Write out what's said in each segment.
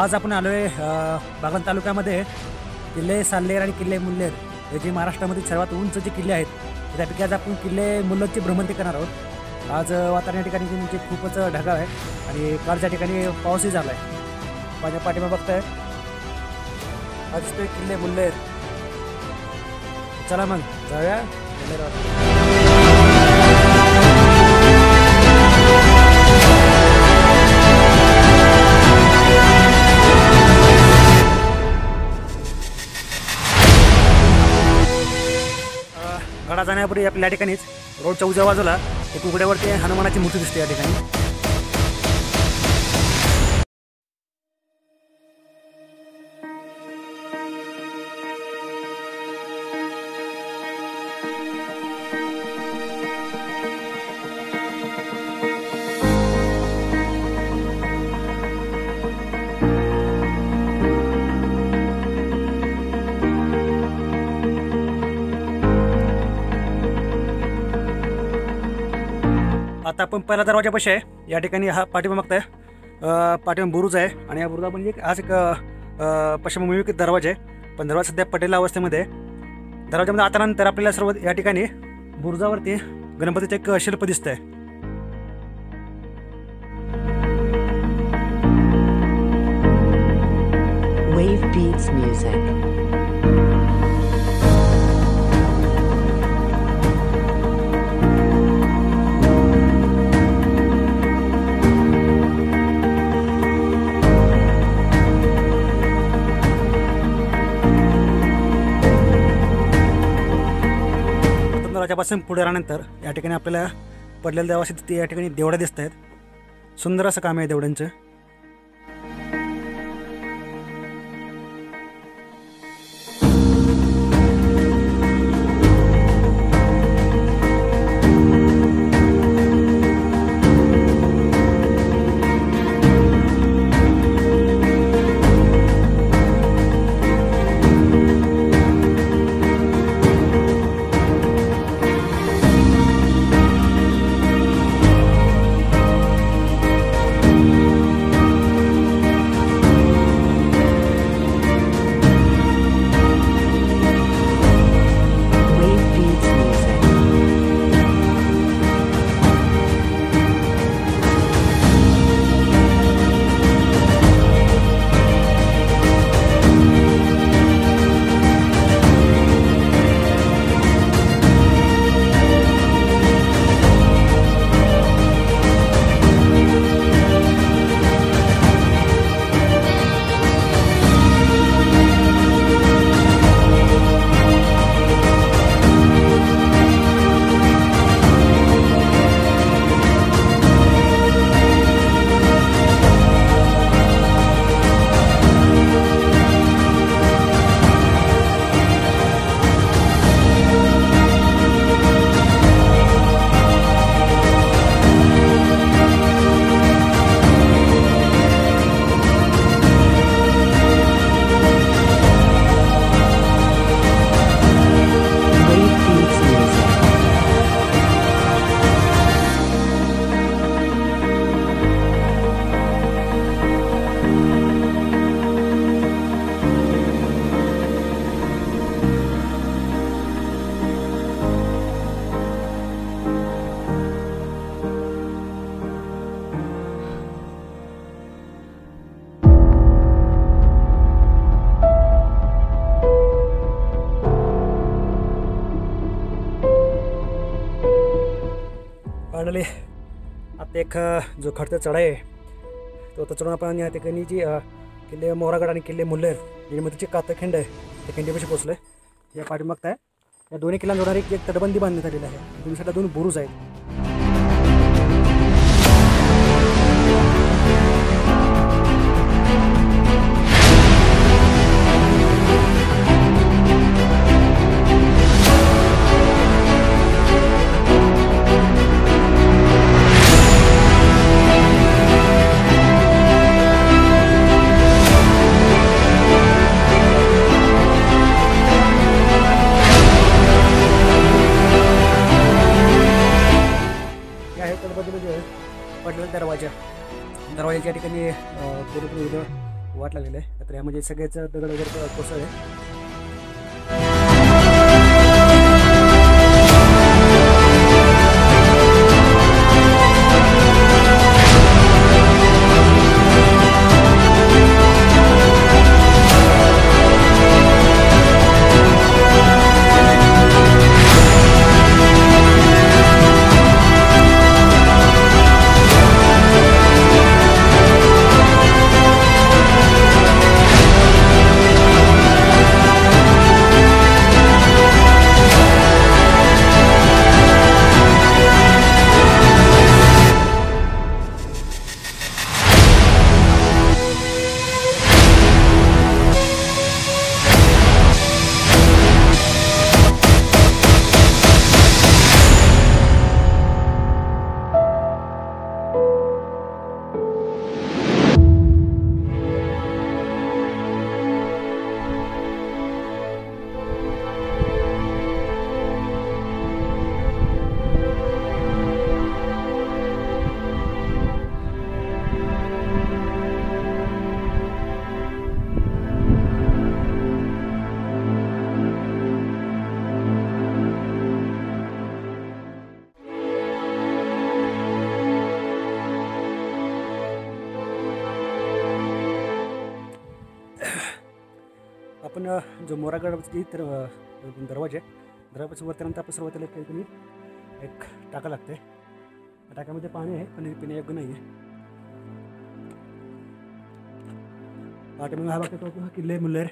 आज आपण आलो आहे बागलाण तालुक्यामध्ये किल्ले साल्हेर आणि किल्ले मुल्हेर हे जे महाराष्ट्रामधील सर्वात उंच जे किल्ले आहेत त्यापैकी आज आपण किल्ले मुल्हेरची भ्रमंती करणार आहोत। आज वातावरण या ठिकाणी म्हणजे खूपच ढगाळ आहे आणि कालच्या ठिकाणी पाऊसही झाला आहे। माझ्या पाठीमागे बघताय आज ते किल्ले मुल्हेर। चला मग जाऊया मुल्हेरवर। गडा जाण्यापूर्वी आपल्या या ठिकाणीच रोडच्या उजव्या बाजूला एक उघड्यावरती हनुमानाची मूर्ती दिसते या ठिकाणी। आता आपण पहिला दरवाजापाशी आहे। या ठिकाणी हा पाठीमागे बघताय पाठीमागे बुरुज आहे आणि या बुरुजा म्हणजे आज एक पश्चिमोन्मुखी दरवाजा आहे, पण दरवाजा सध्या पडलेल्या अवस्थेमध्ये आहे। दरवाजामध्ये आता नंतर आपल्याला सर्व या ठिकाणी बुरुजावरती गणपतीचे एक शिल्प दिसतंय। Wave Beats Music. दरवाजापासून पुढे राहिल्यानंतर या ठिकाणी आपल्याला पडलेल्या देवाशी ते या ठिकाणी देवड्या दिसत आहेत। सुंदर असं काम आहे देवड्यांचं। फायनली आता एक जो खडतर चढाई आहे तो आता चढून आपण या ठिकाणी जी किल्ले मोहरागड आणि किल्ले मुल्हेर याच्यामध्ये कातखिंड आहे त्या खिंडीपाशी पोहोचलो आहे। या पाठीमागताय या दोन्ही किल्ल्यांना जोडणारी एक तटबंदी बांधण्यात आलेली आहे। दोन्ही साईडला दोन बुरुज आहेत। दरवाजाच्या ठिकाणी पूर्णपणे वाट लागलेलं आहे. तर यामध्ये सगळेच दगड वगैरे कोसळले. आपण जो मोरागडावरती तर दरवाजा आहे, दरवाजापासून वरतीनंतर आपण सुरुवातीला काहीतरी एक टाका लागते. त्या टाक्यामध्ये पाणी आहे पण पिण्यायोग्य नाही आहे. पाठीमागे हा बघतो तो किल्ले मुल्लेर.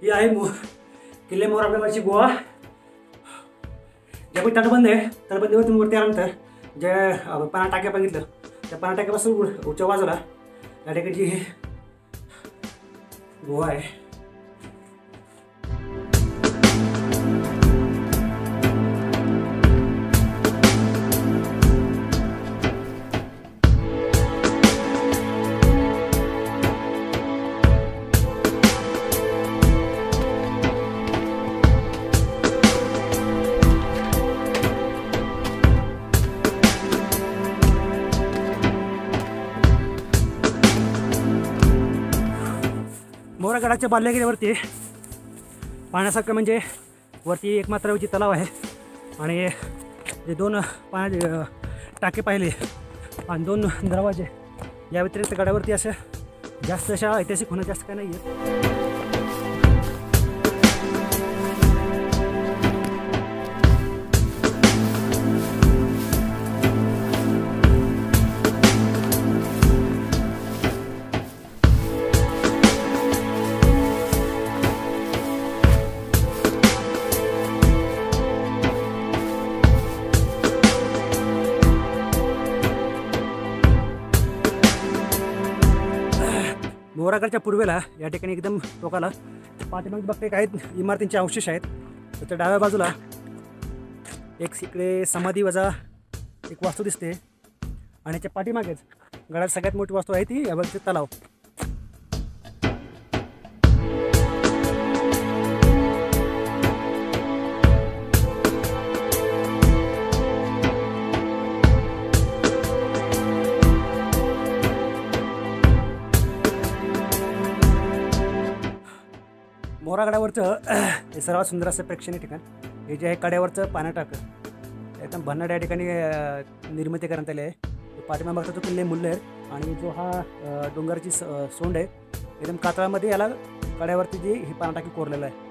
ही आहे किल्ले मोरागडावरची गुहा. ज्यावेळी तटबंद आहे, तटबंदीवरती वरती आल्यानंतर जे पाना टाक्या बघितलं त्या पाना टाक्यापासून उच्च बाजूला या ठिकाणची ही गुहा आहे. मोरागडाच्या बाल्यगिरीवरती पाहण्यासारखं म्हणजे वरती एक मात्र तलाव आहे आणि जे दोन टाके पाहिले आणि दोन दरवाजे, या व्यतिरिक्त गडावरती असं जास्त अशा ऐतिहासिक होणं जास्त काय नाही आहे. मोरागडच्या पूर्वेला या ठिकाणी एकदम टोकाला पाठीमागे बघते काही इमारतींचे अवशेष आहेत. तर डाव्या बाजूला एक इकडे समाधी वजा एक वास्तू दिसते आणि याच्या पाठीमागेच गडात सगळ्यात मोठी वास्तू आहे ती यावरचे तलाव. मोरागडावरचं हे सर्वात सुंदर असं प्रेक्षणीय ठिकाण हे जे आहे कड्यावरचं पाण्या टाकं एकदम भन्नाट या ठिकाणी निर्मिती करण्यात आली आहे. पाठीमागे बघता तो किल्ले मुल्लेर आणि जो हा डोंगराची सोंड आहे एकदम कातळामध्ये याला कड्यावरती जी ही पाण्याटाकी कोरलेलं आहे.